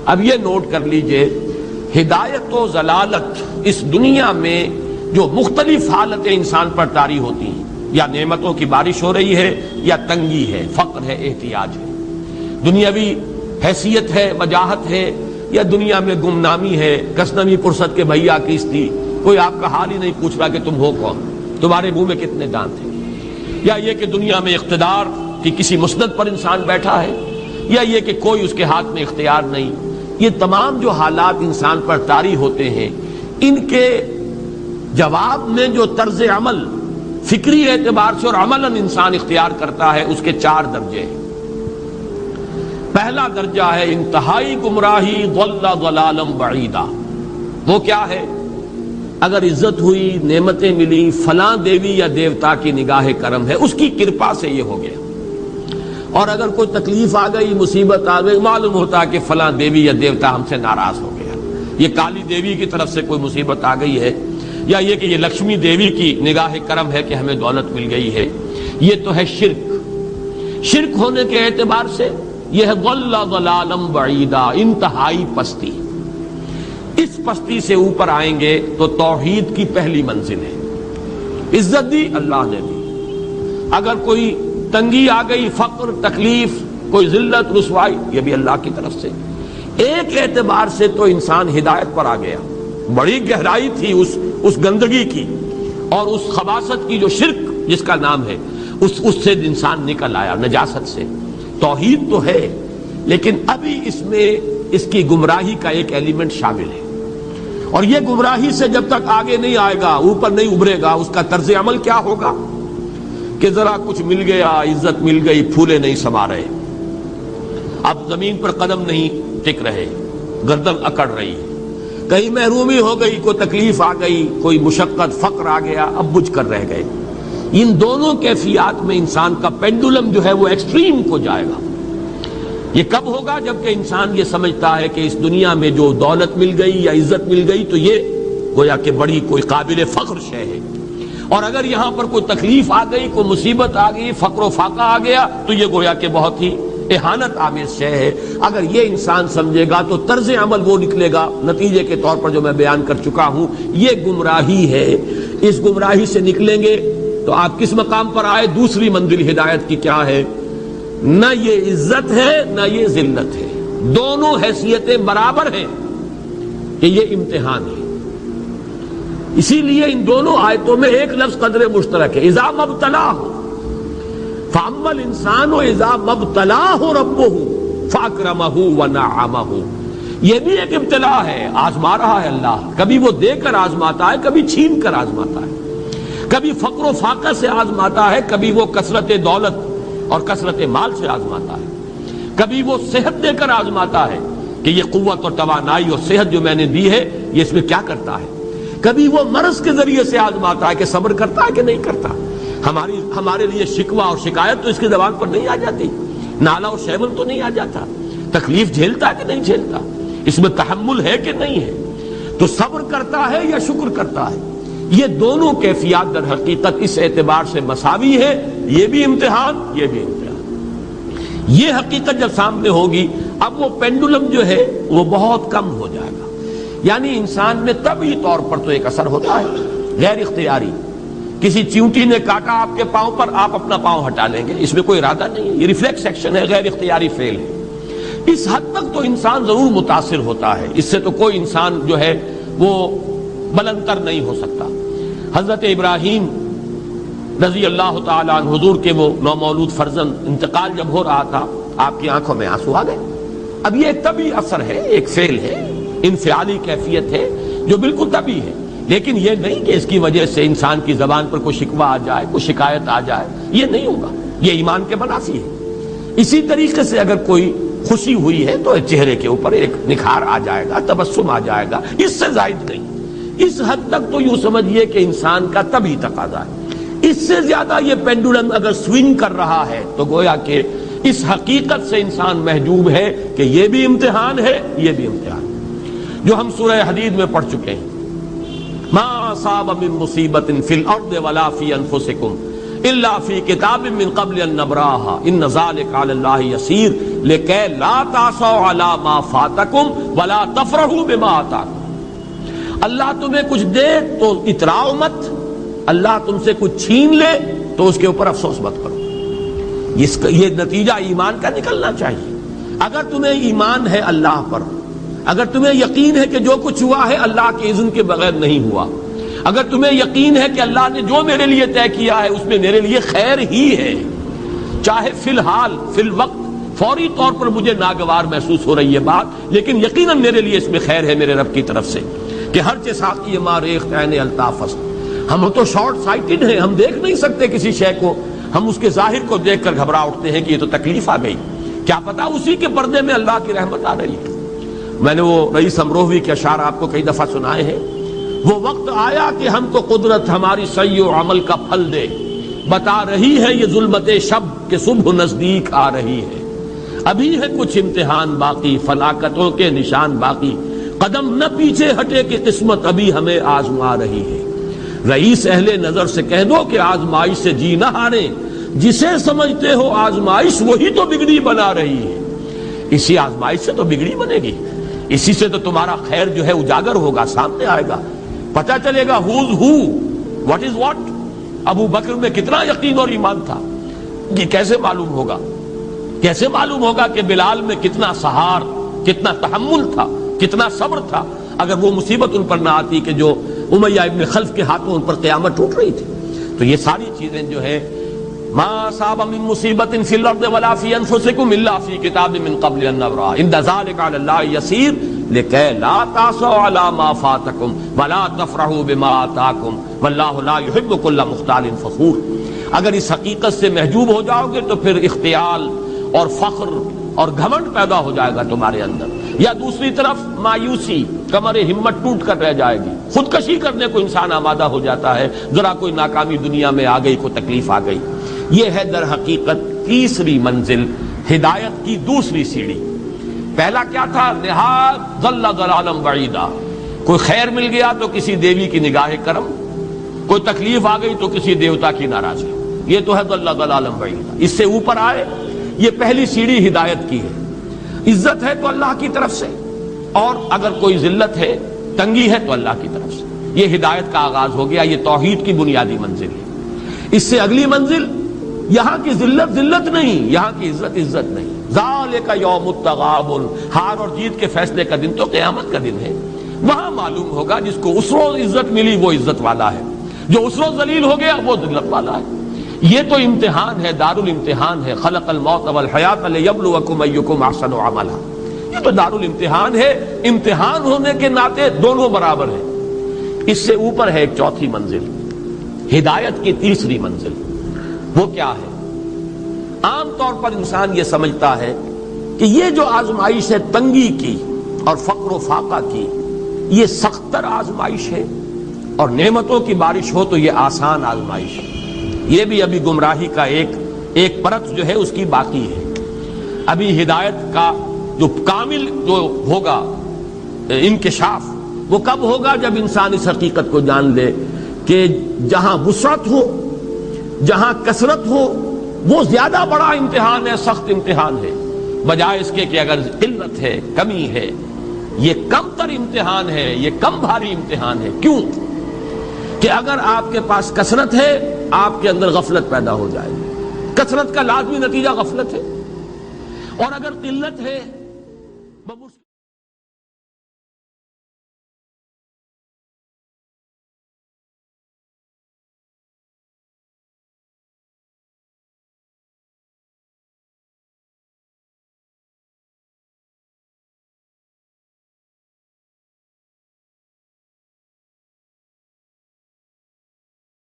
اب یہ نوٹ کر لیجئے، ہدایت و ضلالت اس دنیا میں جو مختلف حالتیں انسان پر طاری ہوتی ہیں، یا نعمتوں کی بارش ہو رہی ہے، یا تنگی ہے، فقر ہے، احتیاج ہے، دنیاوی حیثیت ہے، وجاہت ہے، یا دنیا میں گمنامی ہے، کسنوی پرست کے بھیا کس تھی، کوئی آپ کا حال ہی نہیں پوچھ رہا کہ تم ہو کون، تمہارے منہ میں کتنے دانت ہیں، یا یہ کہ دنیا میں اقتدار کی کسی مسند پر انسان بیٹھا ہے، یا یہ کہ کوئی اس کے ہاتھ میں اختیار نہیں، یہ تمام جو حالات انسان پر طاری ہوتے ہیں، ان کے جواب میں جو طرز عمل فکری اعتبار سے اور عملاً انسان اختیار کرتا ہے، اس کے 4 درجے ہیں۔ پہلا درجہ ہے انتہائی گمراہی، ضل ضلالا بعیدا۔ وہ کیا ہے؟ اگر عزت ہوئی، نعمتیں ملی، فلاں دیوی یا دیوتا کی نگاہ کرم ہے، اس کی کرپا سے یہ ہو گیا، اور اگر کوئی تکلیف آ گئی، مصیبت آ گئی، معلوم ہوتا ہے کہ فلاں دیوی یا دیوتا ہم سے ناراض ہو گیا، یہ کالی دیوی کی طرف سے کوئی مصیبت آ گئی ہے، یا یہ کہ یہ لکشمی دیوی کی نگاہ کرم ہے کہ ہمیں دولت مل گئی ہے۔ یہ تو ہے شرک۔ شرک ہونے کے اعتبار سے یہ ہے ضل ضلالا بعیدا، انتہائی پستی۔ اس پستی سے اوپر آئیں گے تو توحید کی پہلی منزل ہے۔ عزت دی اللہ نے دی، اگر کوئی تنگی آ گئی، فقر، تکلیف، کوئی ذلت، رسوائی، یہ بھی اللہ کی طرف سے۔ ایک اعتبار سے تو انسان ہدایت پر آ گیا، بڑی گہرائی تھی اس گندگی کی اور اس خباثت کی جو شرک جس کا نام ہے، اس سے انسان نکل آیا، نجاست سے۔ توحید تو ہے، لیکن ابھی اس میں اس کی گمراہی کا ایک ایلیمنٹ شامل ہے، اور یہ گمراہی سے جب تک آگے نہیں آئے گا، اوپر نہیں ابھرے گا، اس کا طرز عمل کیا ہوگا کہ ذرا کچھ مل گیا، عزت مل گئی، پھولے نہیں سما رہے، اب زمین پر قدم نہیں ٹک رہے، گردن اکڑ رہی ہے، کہیں محرومی ہو گئی، کوئی تکلیف آ گئی، کوئی مشقت، فقر آ گیا، اب بجھ کر رہ گئے۔ ان دونوں کیفیات میں انسان کا پینڈولم جو ہے وہ ایکسٹریم کو جائے گا۔ یہ کب ہوگا؟ جبکہ انسان یہ سمجھتا ہے کہ اس دنیا میں جو دولت مل گئی یا عزت مل گئی تو یہ گویا کہ بڑی کوئی قابل فخر شے ہے، اور اگر یہاں پر کوئی تکلیف آ گئی، کوئی مصیبت آ گئی، فقر و فاقہ آ گیا تو یہ گویا کہ بہت ہی اہانت آمیز شے ہے۔ اگر یہ انسان سمجھے گا تو طرز عمل وہ نکلے گا نتیجے کے طور پر جو میں بیان کر چکا ہوں، یہ گمراہی ہے۔ اس گمراہی سے نکلیں گے تو آپ کس مقام پر آئے؟ دوسری منزل ہدایت کی کیا ہے؟ نہ یہ عزت ہے نہ یہ ذلت ہے، دونوں حیثیتیں برابر ہیں کہ یہ امتحان ہے۔ اسی لیے ان دونوں آیتوں میں ایک لفظ قدر مشترک ہے، اذا مبتلاہ، فاما الانسان اذا مبتلاہ ربہ فاکرمہ ونعمہ۔ یہ بھی ایک ابتلا ہے، آزما رہا ہے اللہ، کبھی وہ دے کر آزماتا ہے، کبھی چھین کر آزماتا ہے، کبھی فقر و فاقہ سے آزماتا ہے، کبھی وہ کثرت دولت اور کثرت مال سے آزماتا ہے، کبھی وہ صحت دے کر آزماتا ہے کہ یہ قوت اور توانائی اور صحت جو میں نے دی ہے یہ اس میں کیا کرتا ہے، کبھی وہ مرض کے ذریعے سے آزماتا ہے کہ صبر کرتا ہے کہ نہیں کرتا۔ ہمارے لیے شکوہ اور شکایت تو اس کی زبان پر نہیں آ جاتی، نالا اور شیون تو نہیں آ جاتا، تکلیف جھیلتا ہے کہ نہیں جھیلتا، اس میں تحمل ہے کہ نہیں ہے، تو صبر کرتا ہے یا شکر کرتا ہے۔ یہ دونوں کیفیات در حقیقت اس اعتبار سے مساوی ہے، یہ بھی امتحان، یہ بھی امتحان۔ یہ حقیقت جب سامنے ہوگی، اب وہ پینڈولم جو ہے وہ بہت کم ہو جائے گا، یعنی انسان میں طبعی طور پر تو ایک اثر ہوتا ہے غیر اختیاری، کسی چیونٹی نے کاٹا آپ کے پاؤں پر، آپ اپنا پاؤں ہٹا لیں گے، اس میں کوئی ارادہ نہیں ہے، یہ ریفلیکس ایکشن ہے، غیر اختیاری فعل ہے۔ اس حد تک تو انسان ضرور متاثر ہوتا ہے، اس سے تو کوئی انسان جو ہے وہ بلندتر نہیں ہو سکتا۔ حضرت ابراہیم رضی اللہ تعالیٰ عنہ، حضور کے وہ نومولود فرزند، انتقال جب ہو رہا تھا آپ کی آنکھوں میں آنسو آ گئے۔ اب یہ ایک طبعی اثر ہے، ایک فعل ہے، انفعالی کیفیت ہے جو بالکل طبعی ہے، لیکن یہ نہیں کہ اس کی وجہ سے انسان کی زبان پر کوئی شکوہ آ جائے، کوئی شکایت آ جائے، یہ نہیں ہوگا، یہ ایمان کے منافی ہے۔ اسی طریقے سے اگر کوئی خوشی ہوئی ہے تو چہرے کے اوپر ایک نکھار آ جائے گا، تبسم آ جائے گا، اس سے زائد نہیں۔ اس حد تک تو یوں سمجھیے کہ انسان کا طبعی تقاضا ہے۔ اس سے زیادہ یہ پینڈولم اگر سوئنگ کر رہا ہے تو گویا کہ اس حقیقت سے انسان محجوب ہے کہ یہ بھی امتحان ہے، یہ بھی امتحان ہے، جو ہم سورہ حدید میں پڑھ چکے ہیں۔ ما اصاب من مصیبت فی الارض ولا فی انفسکم الا فی کتاب من قبل ان نبراها ان ذلک علی اللہ یسیر۔ لِكَيْ لَا تَعْصَوْا عَلَىٰ مَا فَاتَكُمْ وَلَا تَفْرَحُوا بِمَا آتَاكُمْ۔ اللہ تمہیں کچھ دے تو اتراؤ مت، اللہ تم سے کچھ چھین لے تو اس کے اوپر افسوس مت کرو۔ یہ نتیجہ ایمان کا نکلنا چاہیے۔ اگر تمہیں ایمان ہے اللہ پر، اگر تمہیں یقین ہے کہ جو کچھ ہوا ہے اللہ کے اذن کے بغیر نہیں ہوا، اگر تمہیں یقین ہے کہ اللہ نے جو میرے لیے طے کیا ہے اس میں میرے لیے خیر ہی ہے، چاہے فی الحال فی الوقت فوری طور پر مجھے ناگوار محسوس ہو رہی ہے بات، لیکن یقیناً میرے لیے اس میں خیر ہے میرے رب کی طرف سے، کہ ہر ساقی ما ریخت عین الطافس۔ ہم تو شارٹ سائٹڈ ہیں، ہم دیکھ نہیں سکتے کسی شے کو، ہم اس کے ظاہر کو دیکھ کر گھبرا اٹھتے ہیں کہ یہ تو تکلیف آ گئی، کیا پتا اسی کے پردے میں اللہ کی رحمت آ رہی ہے۔ میں نے وہ رئیس امروہوی کے اشعار آپ کو کئی دفعہ سنائے ہیں۔ وہ وقت آیا کہ ہم کو قدرت ہماری سعی و عمل کا پھل دے، بتا رہی ہے یہ ظلمت شب کہ صبح نزدیک آ رہی ہے، ابھی ہے کچھ امتحان باقی، فلاکتوں کے نشان باقی، قدم نہ پیچھے ہٹے کہ قسمت ابھی ہمیں آزما رہی ہے۔ رئیس اہل نظر سے کہہ دو کہ آزمائش سے جی نہ ہارے، جسے سمجھتے ہو آزمائش وہی تو بگڑی بنا رہی ہے۔ اسی آزمائش سے تو بگڑی بنے گی، اسی سے تو تمہارا خیر جو ہے اجاگر ہوگا، سامنے آئے گا، پتہ چلے گا who's who, what is what۔ ابو بکر میں کتنا یقین اور ایمان تھا، یہ کیسے معلوم ہوگا؟ کیسے معلوم ہوگا کہ بلال میں کتنا سہار، کتنا تحمل تھا، کتنا صبر تھا، اگر وہ مصیبت ان پر نہ آتی کہ جو امیہ ابن خلف کے ہاتھوں ان پر قیامت ٹوٹ رہی تھی۔ تو یہ ساری چیزیں جو ہے ما اصاب من مصیبت فی الارض ولا فی انفسکم الا فی کتاب من قبل ان نبرأ ان ذلک علی اللہ یسیر لکی لا تعصوا علی ما فاتکم ولا تفرحوا بما آتاکم واللہ لا یحب کل مختال فخور۔ اگر اس حقیقت سے محجوب ہو جاؤ گے تو پھر اختیال اور فخر اور گھمنڈ پیدا ہو جائے گا تمہارے اندر، یا دوسری طرف مایوسی، کمر ہمت ٹوٹ کر رہ جائے گی، خودکشی کرنے کو انسان آمادہ ہو جاتا ہے، ذرا کوئی ناکامی دنیا میں آ گئی، کوئی تکلیف آ گئی۔ یہ ہے در حقیقت تیسری منزل، ہدایت کی دوسری سیڑھی۔ پہلا کیا تھا؟ نہاد ضل ضلالا بعیدا، کوئی خیر مل گیا تو کسی دیوی کی نگاہ کرم، کوئی تکلیف آ گئی تو کسی دیوتا کی ناراضگی، یہ تو ہے ضل ضلالا بعیدا۔ اس سے اوپر آئے، یہ پہلی سیڑھی ہدایت کی ہے۔ عزت ہے تو اللہ کی طرف سے، اور اگر کوئی ذلت ہے، تنگی ہے تو اللہ کی طرف سے، یہ ہدایت کا آغاز ہو گیا۔ یہ توحید کی بنیادی منزل ہے۔ اس سے اگلی منزل، یہاں کی ذلت ذلت نہیں، یہاں کی عزت عزت نہیں۔ ذالک یوم التغابن، ہار اور جیت کے فیصلے کا دن تو قیامت کا دن ہے۔ وہاں معلوم ہوگا جس کو اس روز عزت ملی وہ عزت والا ہے، جو اس روز ذلیل ہو گیا وہ ذلت والا ہے۔ یہ تو امتحان ہے، دار الامتحان ہے۔ خلق الموت والحیات لیبلوکم ایکم احسن عملا، یہ تو دار الامتحان ہے۔ امتحان ہونے کے ناطے دونوں برابر ہیں۔ اس سے اوپر ہے ایک چوتھی منزل، ہدایت کی تیسری منزل۔ وہ کیا ہے؟ عام طور پر انسان یہ سمجھتا ہے کہ یہ جو آزمائش ہے تنگی کی اور فقر و فاقہ کی، یہ سخت تر آزمائش ہے، اور نعمتوں کی بارش ہو تو یہ آسان آزمائش ہے۔ یہ بھی ابھی گمراہی کا ایک پرت جو ہے اس کی باقی ہے۔ ابھی ہدایت کا جو کامل جو ہوگا انکشاف وہ کب ہوگا؟ جب انسان اس حقیقت کو جان لے کہ جہاں وسعت ہو، جہاں کثرت ہو، وہ زیادہ بڑا امتحان ہے، سخت امتحان ہے، بجائے اس کے کہ اگر قلت ہے، کمی ہے، یہ کم تر امتحان ہے، یہ کم بھاری امتحان ہے۔ کیوں؟ کہ اگر آپ کے پاس کثرت ہے آپ کے اندر غفلت پیدا ہو جائے گی، کثرت کا لازمی نتیجہ غفلت ہے، اور اگر قلت ہے